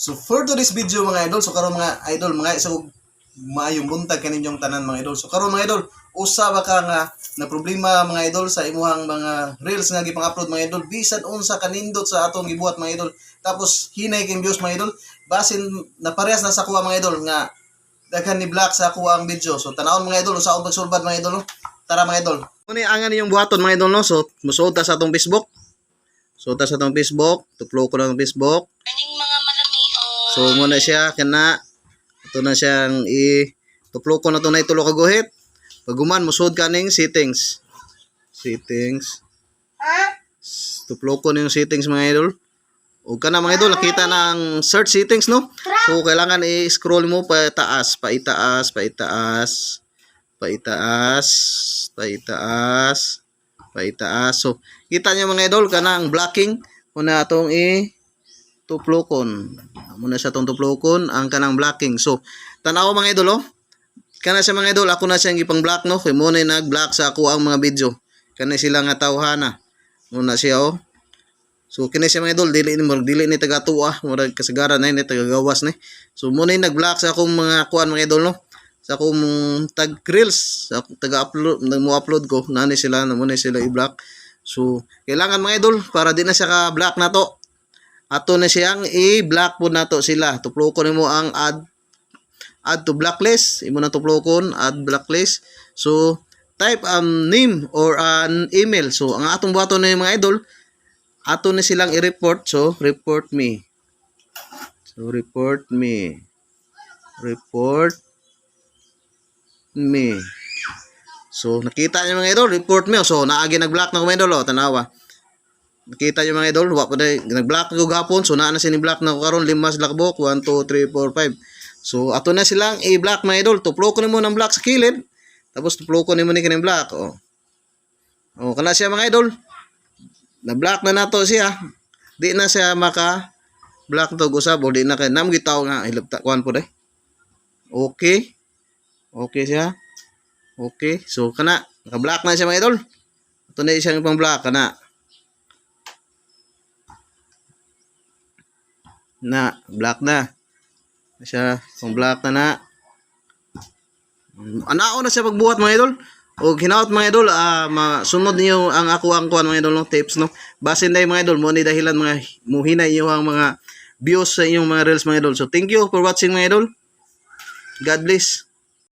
So for today's video mga idol, so karon mga idol, mga so maayong buntag kaninyong tanan mga idol. So karon mga idol, usa ba ka nga na problema mga idol sa imuhang mga reels nga gipang-upload mga idol, bisan unsa kanindot sa atong gibuhat mga idol. Tapos hinay kay views mga idol, basin na parehas na sa kuha mga idol nga daghan ni black sa kuha ang video. So tanawon mga idol sa akong pagsulbad mga idol. Tara mga idol. Kuni angan yung buhaton mga idol no. So musuod ta sa atong Facebook. So ta sa atong Facebook, tuplo ko ng Facebook. So muna siya kana ito na siyang tuplo ko na to na itulo ka guhit. Paguman musud kaning settings. Settings. Tuplo ko yung settings mga idol. O kana mga idol nakita na ang search settings no. So kailangan i-scroll mo pa taas, pa itaas, pa itaas, pa itaas, pa itaas, pa itaas. So kita niyo mga idol kana ang blocking una atong tuplokon. Muna siya tong tuplokon ang kanang blocking. So tanaw mga idol oh. Kana siya mga idol ako na siyang gipang-block no. Kay mo na nag-block sa ako ang mga video. Kana sila nga tawhana. Muna siya oh. So kini siya mga idol dili ni taga-tuwa, murag kasagaran na ni taga-gawas ni. So mo na nag-block sa akong mga kuan mga idol no. Sa akong tag reels, sa akong taga-upload, nagmo-upload ko, nani sila, mo na sila i-block. So kailangan mga idol para di na siya ka-block na to. Ato na siyang i-block po nato sila. Tuplokon mo ang add to blacklist. Imo na tuplokon add blacklist. So type name or an email. So ang atong buhaton na mga idol, ato na silang i-report. So report me. So report me. Report me. So nakita niyo mga idol, report me. So naagi nag-block na ko mga idol oh, tanawa. Nakita niyo mga idol, wa pa day nag-block ko gapon. So naa na sini block na ko karon 5 lakbok 1 2 3 4 5. So ato na silang i-block mga idol. Tuplo ko nimo ng block sa kilid. Tapos tuplo ko nimo ni kining block oh. Oh kana siya mga idol. Na-block na nato siya. Di na siya maka block to usab o di na kay nam gitaw nga hilabta kuan po day. Okay. Okay siya. Okay. So kana naka-block na siya mga idol. Ato na siyang pang-block kana. Na black na siya kung black na anao na siya pagbuhat mga idol o hinaut mga idol masunod niyo ang ako ang kuan mga idol no tips no basin day mga idol mo ni dahilan mga muhina iyo ang mga views sa inyong mga reels mga idol. So thank you for watching mga idol. God bless.